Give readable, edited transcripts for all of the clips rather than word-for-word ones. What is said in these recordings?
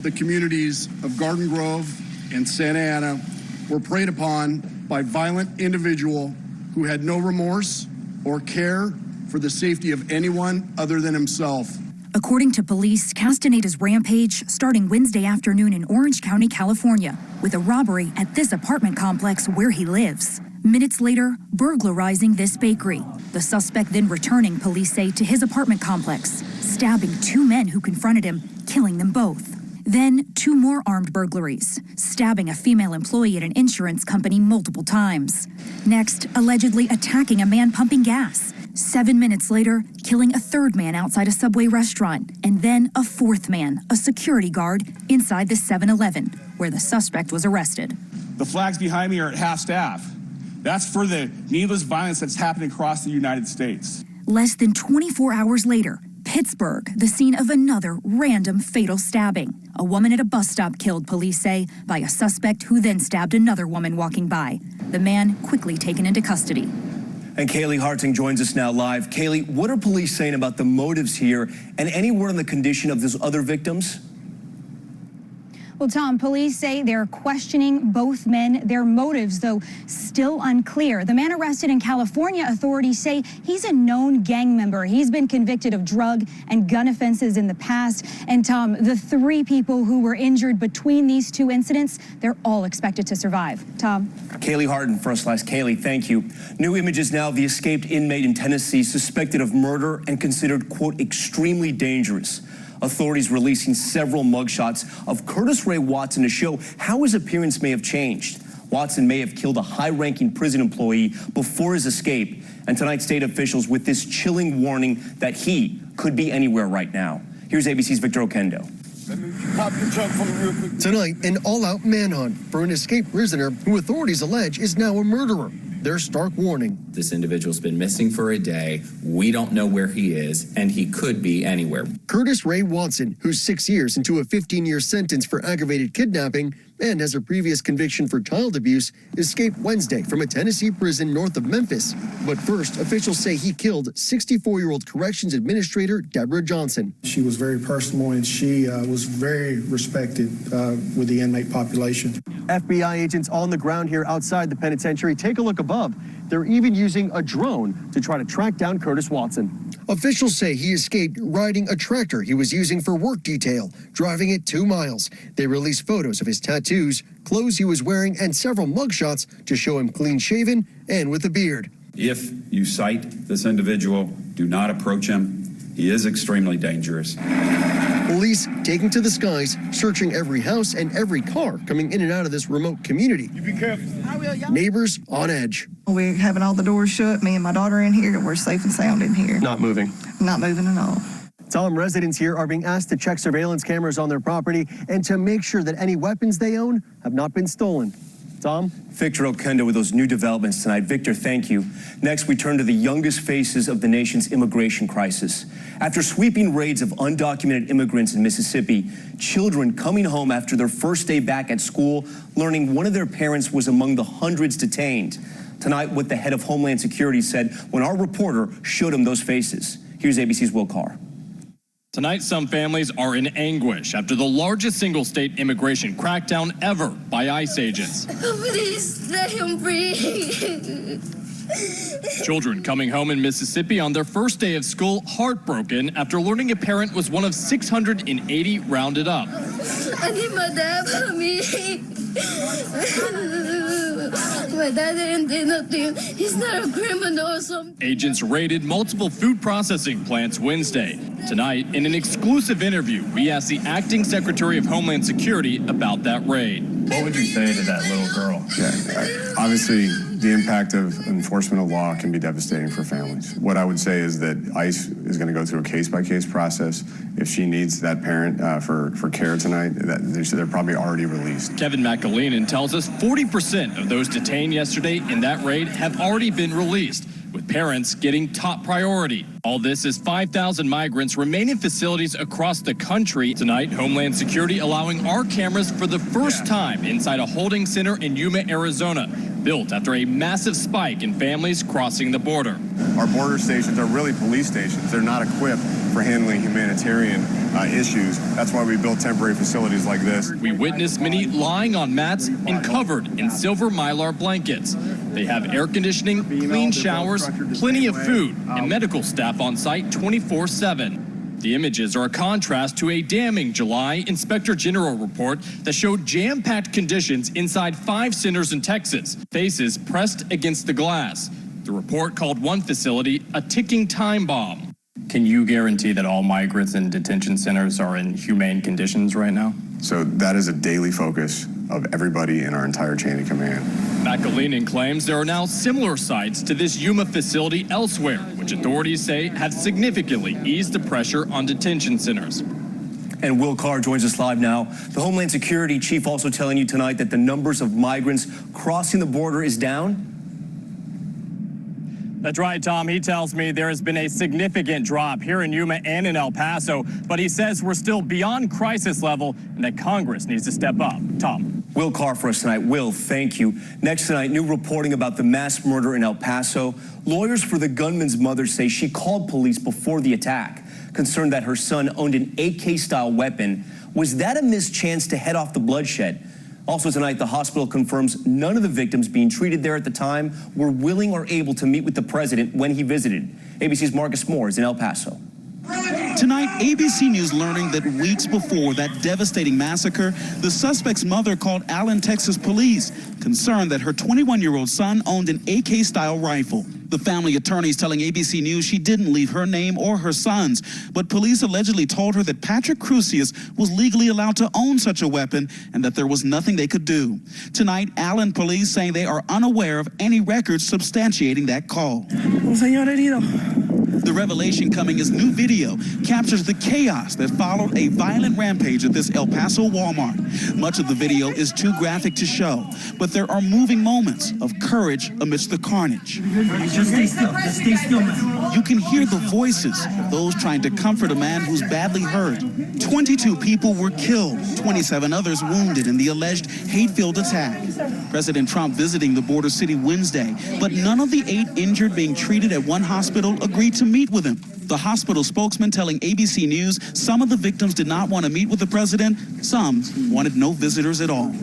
The communities of Garden Grove and Santa Ana were preyed upon by violent individual who had no remorse or care for the safety of anyone other than himself. According to police, Castaneda's rampage starting Wednesday afternoon in Orange County, California, with a robbery at this apartment complex where he lives. Minutes later, burglarizing this bakery. The suspect then returning, police say, to his apartment complex, stabbing two men who confronted him, killing them both. Then, two more armed burglaries, stabbing a female employee at an insurance company multiple times. Next, allegedly attacking a man pumping gas. 7 minutes later, killing a third man outside a Subway restaurant, and then a fourth man, a security guard, inside the 7-Eleven, where the suspect was arrested. The flags behind me are at half staff. That's for the needless violence that's happening across the United States. Less than 24 hours later, Pittsburgh, the scene of another random fatal stabbing. A woman at a bus stop killed, police say, by a suspect who then stabbed another woman walking by. The man quickly taken into custody. And Kaylee Harting joins us now live. Kaylee, what are police saying about the motives here, and any word on the condition of those other victims? Well, Tom, police say they're questioning both men. Their motives, though, still unclear. The man arrested in California, authorities say he's a known gang member. He's been convicted of drug and gun offenses in the past. And, Tom, the three people who were injured between these two incidents, they're all expected to survive. Tom? Kaylee Harting, First Class. Kaylee, thank you. New images now of the escaped inmate in Tennessee suspected of murder and considered, quote, extremely dangerous. Authorities releasing several mugshots of Curtis Ray Watson to show how his appearance may have changed. Watson may have killed a high-ranking prison employee before his escape, and tonight state officials with this chilling warning that he could be anywhere right now. Here's ABC's Victor Okendo. Tonight, an all-out manhunt for an escaped prisoner who authorities allege is now a murderer. Their stark warning. This individual's been missing for a day. We don't know where he is, and he could be anywhere. Curtis Ray Watson, who's 6 years into a 15-year sentence for aggravated kidnapping and has a previous conviction for child abuse, escaped Wednesday from a Tennessee prison north of Memphis. But first, officials say he killed 64-year-old corrections administrator Deborah Johnson. She was very personal, and she was very respected with the inmate population. FBI agents on the ground here outside the penitentiary. Take a look above. They're even using a drone to try to track down Curtis Watson. Officials say he escaped riding a tractor he was using for work detail, driving it 2 miles. They released photos of his tattoos, clothes he was wearing, and several mugshots to show him clean-shaven and with a beard. If you sight this individual, do not approach him. He is extremely dangerous. Police taking to the skies, searching every house and every car coming in and out of this remote community. You be careful. Neighbors on edge. We're having all the doors shut, me and my daughter in here, and we're safe and sound in here. Not moving. Not moving at all. Tom, residents here are being asked to check surveillance cameras on their property and to make sure that any weapons they own have not been stolen. Tom? Victor Okendo with those new developments tonight. Victor, thank you. Next, we turn to the youngest faces of the nation's immigration crisis. After sweeping raids of undocumented immigrants in Mississippi, children coming home after their first day back at school, learning one of their parents was among the hundreds detained. Tonight, what the head of Homeland Security said when our reporter showed him those faces. Here's ABC's Will Carr. Tonight, some families are in anguish after the largest single-state immigration crackdown ever by ICE agents. Please let him breathe. Children coming home in Mississippi on their first day of school heartbroken after learning a parent was one of 680 rounded up. I need my dad for me. My dad didn't do nothing. He's not a criminal or something. Agents raided multiple food processing plants Wednesday. Tonight, in an exclusive interview, we asked the acting Secretary of Homeland Security about that raid. What would you say to that little girl? Yeah, obviously, the impact of enforcement of law can be devastating for families. What I would say is that ICE is going to go through a case-by-case process. If she needs that parent for care tonight, they're probably already released. Kevin McAleenan tells us 40% of those detained yesterday in that raid have already been released, with parents getting top priority. All this as 5,000 migrants remain in facilities across the country. Tonight, Homeland Security allowing our cameras for the first time inside a holding center in Yuma, Arizona, built after a massive spike in families crossing the border. Our border stations are really police stations. They're not equipped for handling humanitarian issues. That's why we built temporary facilities like this. We witnessed many lying on mats and covered in silver Mylar blankets. They have air conditioning, clean showers, plenty of food, and medical staff on site 24/7. The images are a contrast to a damning July Inspector General report that showed jam-packed conditions inside 5 centers in Texas, faces pressed against the glass. The report called one facility a ticking time bomb. Can you guarantee that all migrants in detention centers are in humane conditions right now? So that is a daily focus of everybody in our entire chain of command. McAleenan claims there are now similar sites to this Yuma facility elsewhere, which authorities say have significantly eased the pressure on detention centers. And Will Carr joins us live now. The Homeland Security Chief also telling you tonight that the numbers of migrants crossing the border is down. That's right, Tom. He tells me there has been a significant drop here in Yuma and in El Paso, but he says we're still beyond crisis level and that Congress needs to step up. Tom. Will Carr for us tonight. Will, thank you. Next tonight, new reporting about the mass murder in El Paso. Lawyers for the gunman's mother say she called police before the attack, concerned that her son owned an AK-style weapon. Was that a missed chance to head off the bloodshed? Also tonight, the hospital confirms none of the victims being treated there at the time were willing or able to meet with the president when he visited. ABC's Marcus Moore is in El Paso. Tonight, ABC News learning that weeks before that devastating massacre, the suspect's mother called Allen, Texas police, concerned that her 21-year-old son owned an AK-style rifle. The family attorneys telling ABC News she didn't leave her name or her son's, but police allegedly told her that Patrick Crusius was legally allowed to own such a weapon and that there was nothing they could do. Tonight, Allen police saying they are unaware of any records substantiating that call. The revelation coming as new video captures the chaos that followed a violent rampage at this El Paso Walmart. Much of the video is too graphic to show, but there are moving moments of courage amidst the carnage. Just stay still. Just stay still, man. You can hear the voices of those trying to comfort a man who's badly hurt. 22 people were killed, 27 others wounded in the alleged hate-filled attack. President Trump visiting the border city Wednesday, but none of the 8 injured being treated at one hospital agreed to meet with him. The hospital spokesman telling ABC News some of the victims did not want to meet with the president, some wanted no visitors at all.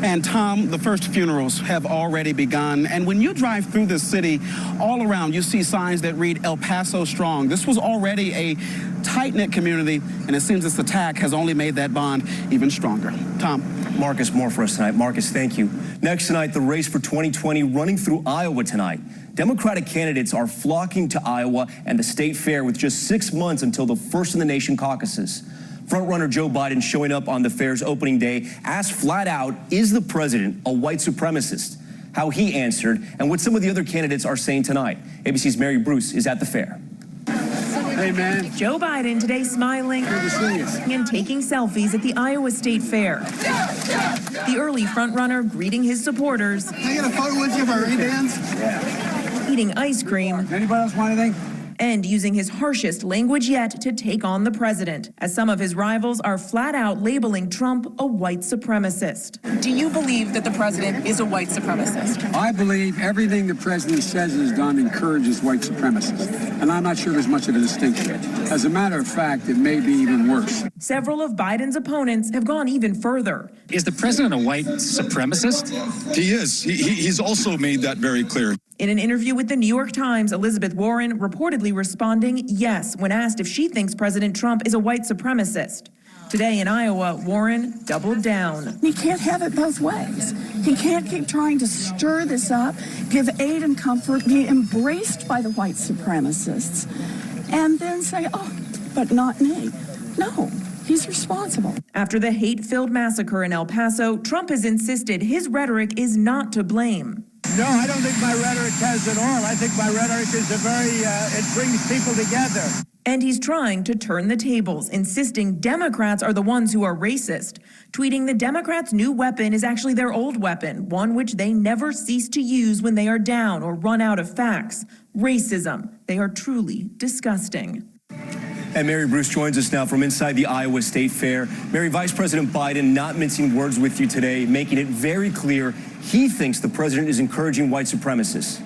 And Tom, the first funerals have already begun. And when you drive through this city, all around you see signs that read El Paso Strong. This was already a tight-knit community, and it seems this attack has only made that bond even stronger. Tom. Marcus Moore for us tonight. Marcus, thank you. Next tonight, the race for 2020 running through Iowa tonight. Democratic candidates are flocking to Iowa and the state fair with just 6 months until the first-in-the-nation caucuses. Frontrunner Joe Biden showing up on the fair's opening day asked flat out, is the president a white supremacist? How he answered and what some of the other candidates are saying tonight. ABC's Mary Bruce is at the fair. Hey, man. Joe Biden today smiling and taking selfies at the Iowa State Fair. The early frontrunner greeting his supporters. Can I get a photo with you for our dance? Yeah. Eating ice cream. Anybody else want anything? And using his harshest language yet to take on the president, as some of his rivals are flat out labeling Trump a white supremacist. Do you believe that the president is a white supremacist? I believe everything the president says and has done encourages white supremacists, and I'm not sure there's much of a distinction. As a matter of fact, it may be even worse. Several of Biden's opponents have gone even further. Is the president a white supremacist? He is. He's also made that very clear. In an interview with the New York Times, Elizabeth Warren reportedly responding yes when asked if she thinks President Trump is a white supremacist. Today in Iowa, Warren doubled down. He can't have it both ways. He can't keep trying to stir this up, give aid and comfort, be embraced by the white supremacists, and then say, oh, but not me. No, he's responsible. After the hate-filled massacre in El Paso, Trump has insisted his rhetoric is not to blame. No, I don't think my rhetoric has at all. I think my rhetoric is it brings people together. And he's trying to turn the tables, insisting Democrats are the ones who are racist. Tweeting the Democrats' new weapon is actually their old weapon, one which they never cease to use when they are down or run out of facts. Racism. They are truly disgusting. And Mary Bruce joins us now from inside the Iowa State Fair. Mary, Vice President Biden not mincing words with you today, making it very clear he thinks the president is encouraging white supremacists.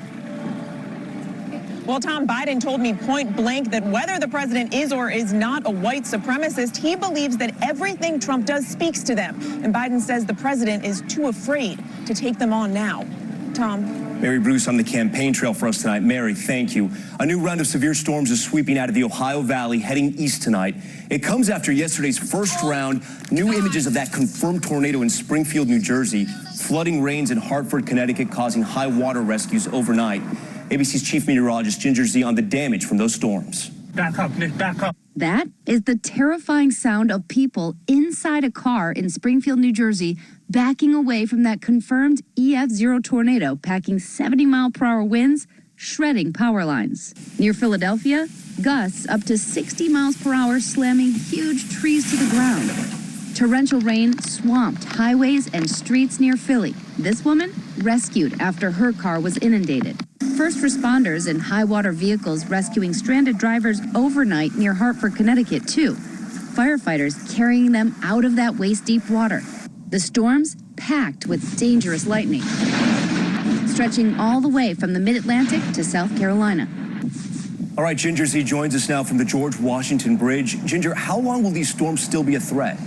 Well, Tom, Biden told me point blank that whether the president is or is not a white supremacist, he believes that everything Trump does speaks to them. And Biden says the president is too afraid to take them on now. Tom. Mary Bruce on the campaign trail for us tonight. Mary, thank you. A new round of severe storms is sweeping out of the Ohio Valley, heading east tonight. It comes after yesterday's first round. New images of that confirmed tornado in Springfield, New Jersey. Flooding rains in Hartford, Connecticut, causing high water rescues overnight. ABC's chief meteorologist Ginger Z on the damage from those storms. Back up, Nick, back up. That is the terrifying sound of people inside a car in Springfield, New Jersey, backing away from that confirmed EF0 tornado, packing 70-mile-per-hour winds, shredding power lines. Near Philadelphia, gusts up to 60 miles per hour, slamming huge trees to the ground. Torrential rain swamped highways and streets near Philly. This woman rescued after her car was inundated. First responders in high-water vehicles rescuing stranded drivers overnight near Hartford, Connecticut, too. Firefighters carrying them out of that waist-deep water. The storms packed with dangerous lightning, stretching all the way from the mid-Atlantic to South Carolina. All right, Ginger Z joins us now from the George Washington Bridge. Ginger, how long will these storms still be a threat?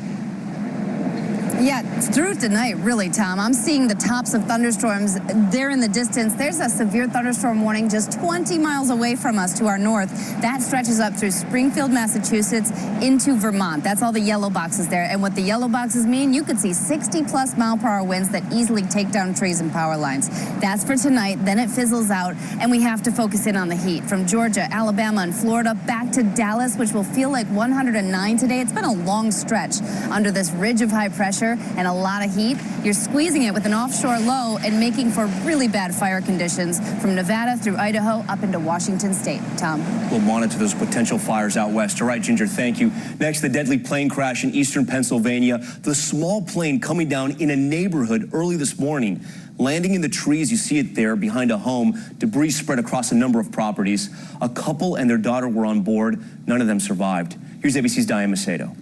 Yeah, through tonight, really, Tom. I'm seeing the tops of thunderstorms there in the distance. There's a severe thunderstorm warning just 20 miles away from us to our north. That stretches up through Springfield, Massachusetts into Vermont. That's all the yellow boxes there. And what the yellow boxes mean, you could see 60-plus mile-per-hour winds that easily take down trees and power lines. That's for tonight. Then it fizzles out, and we have to focus in on the heat. From Georgia, Alabama, and Florida back to Dallas, which will feel like 109 today. It's been a long stretch under this ridge of high pressure and a lot of heat. You're squeezing it with an offshore low and making for really bad fire conditions from Nevada through Idaho up into Washington State. Tom. We'll monitor those potential fires out west. All right, Ginger, thank you. Next, the deadly plane crash in eastern Pennsylvania. The small plane coming down in a neighborhood early this morning. Landing in the trees, you see it there behind a home. Debris spread across a number of properties. A couple and their daughter were on board. None of them survived. Here's ABC's Diane Macedo.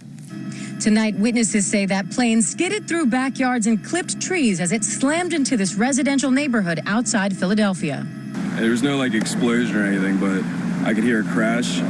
Tonight, witnesses say that plane skidded through backyards and clipped trees as it slammed into this residential neighborhood outside Philadelphia. There was no explosion or anything, but I could hear a crash.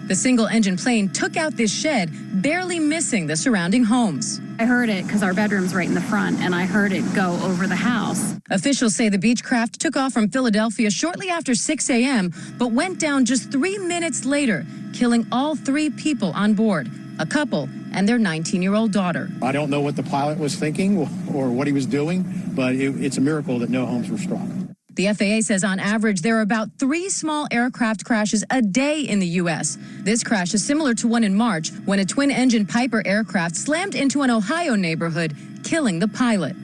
The single-engine plane took out this shed, barely missing the surrounding homes. I heard it because our bedroom's right in the front, and I heard it go over the house. Officials say the Beechcraft took off from Philadelphia shortly after 6 a.m., but went down just 3 minutes later, killing all 3 people on board, a couple and their 19-year-old daughter. I don't know what the pilot was thinking or what he was doing, but it's a miracle that no homes were struck. The FAA says on average there are about 3 small aircraft crashes a day in the U.S. This crash is similar to one in March when a twin-engine Piper aircraft slammed into an Ohio neighborhood, killing the pilot.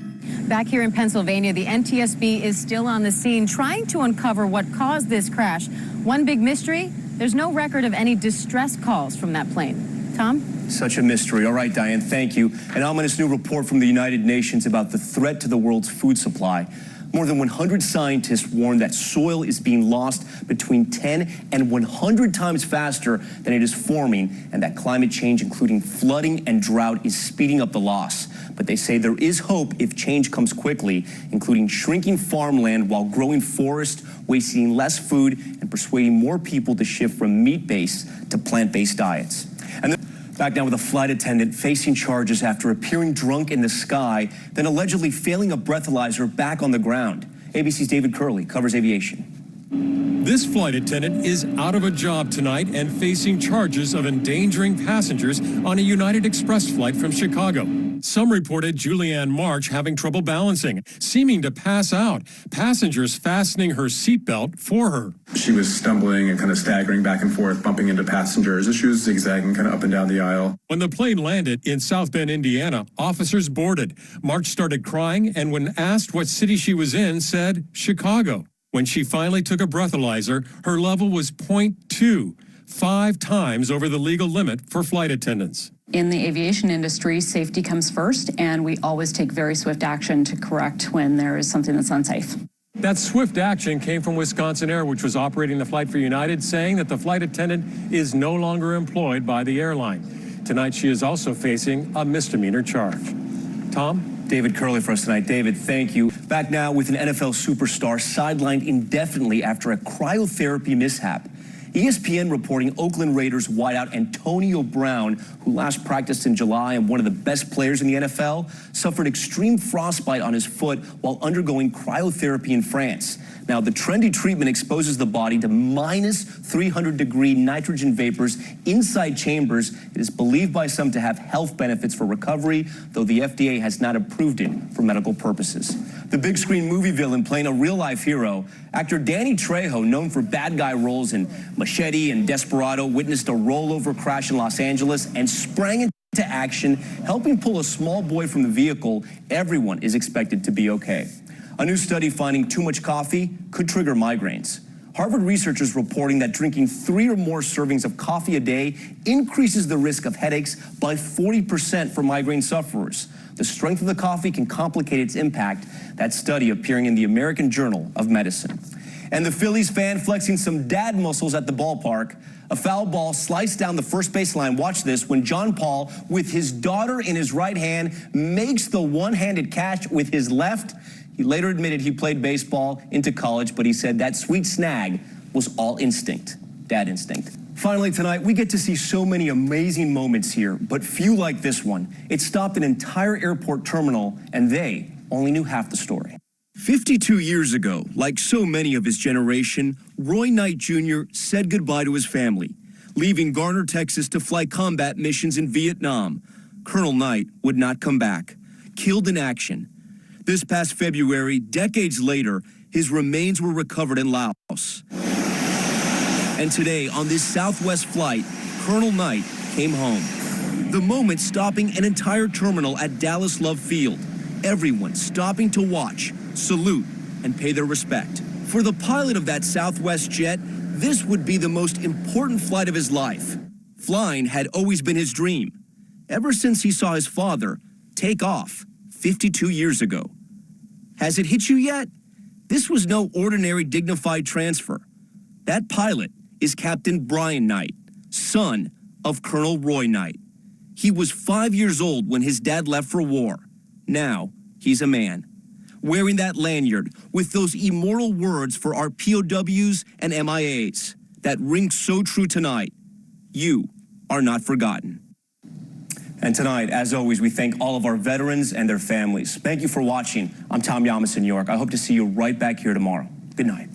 Back here in Pennsylvania, the NTSB is still on the scene trying to uncover what caused this crash. One big mystery, there's no record of any distress calls from that plane. Tom? Such a mystery. All right, Diane, thank you. An ominous new report from the United Nations about the threat to the world's food supply. More than 100 scientists warn that soil is being lost between 10 and 100 times faster than it is forming, and that climate change, including flooding and drought, is speeding up the loss. But they say there is hope if change comes quickly, including shrinking farmland while growing forest, wasting less food, and persuading more people to shift from meat-based to plant-based diets. And back now with a flight attendant facing charges after appearing drunk in the sky, then allegedly failing a breathalyzer back on the ground. ABC's David Curley covers aviation. This flight attendant is out of a job tonight and facing charges of endangering passengers on a United Express flight from Chicago. Some reported Julianne March having trouble balancing, seeming to pass out, passengers fastening her seatbelt for her. She was stumbling and kind of staggering back and forth, bumping into passengers as she was zigzagging kind of up and down the aisle. When the plane landed in South Bend, Indiana, officers boarded. March started crying and when asked what city she was in, said Chicago. When she finally took a breathalyzer, her level was 0.2, 5 times over the legal limit for flight attendants. In the aviation industry, safety comes first, and we always take very swift action to correct when there is something that's unsafe. That swift action came from Wisconsin Air, which was operating the flight for United, saying that the flight attendant is no longer employed by the airline. Tonight, she is also facing a misdemeanor charge. Tom? David Curley for us tonight. David, thank you. Back now with an NFL superstar sidelined indefinitely after a cryotherapy mishap. ESPN reporting Oakland Raiders wideout Antonio Brown, who last practiced in July and one of the best players in the NFL, suffered extreme frostbite on his foot while undergoing cryotherapy in France. Now, the trendy treatment exposes the body to minus 300-degree nitrogen vapors inside chambers. It is believed by some to have health benefits for recovery, though the FDA has not approved it for medical purposes. The big screen movie villain playing a real-life hero, actor Danny Trejo, known for bad guy roles in Machete and Desperado, witnessed a rollover crash in Los Angeles and sprang into action, helping pull a small boy from the vehicle. Everyone is expected to be okay. A new study finding too much coffee could trigger migraines. Harvard researchers reporting that drinking 3 or more servings of coffee a day increases the risk of headaches by 40% for migraine sufferers. The strength of the coffee can complicate its impact. That study appearing in the American Journal of Medicine. And the Phillies fan flexing some dad muscles at the ballpark. A foul ball sliced down the first baseline. Watch this, when John Paul, with his daughter in his right hand, makes the one-handed catch with his left. He later admitted he played baseball into college, but he said that sweet snag was all instinct, dad instinct. Finally tonight, we get to see so many amazing moments here, but few like this one. It stopped an entire airport terminal, and they only knew half the story. 52 years ago, like so many of his generation, Roy Knight Jr. said goodbye to his family, leaving Garner, Texas to fly combat missions in Vietnam. Colonel Knight would not come back, killed in action. This past February, decades later, his remains were recovered in Laos. And today, on this Southwest flight, Colonel Knight came home. The moment stopping an entire terminal at Dallas Love Field. Everyone stopping to watch, salute, and pay their respect. For the pilot of that Southwest jet, this would be the most important flight of his life. Flying had always been his dream, ever since he saw his father take off 52 years ago. Has it hit you yet? This was no ordinary dignified transfer. That pilot is Captain Brian Knight, son of Colonel Roy Knight. He was 5 years old when his dad left for war. Now, he's a man, wearing that lanyard with those immortal words for our POWs and MIAs that ring so true tonight. You are not forgotten. And tonight, as always, we thank all of our veterans and their families. Thank you for watching. I'm Tom Yamas in New York. I hope to see you right back here tomorrow. Good night.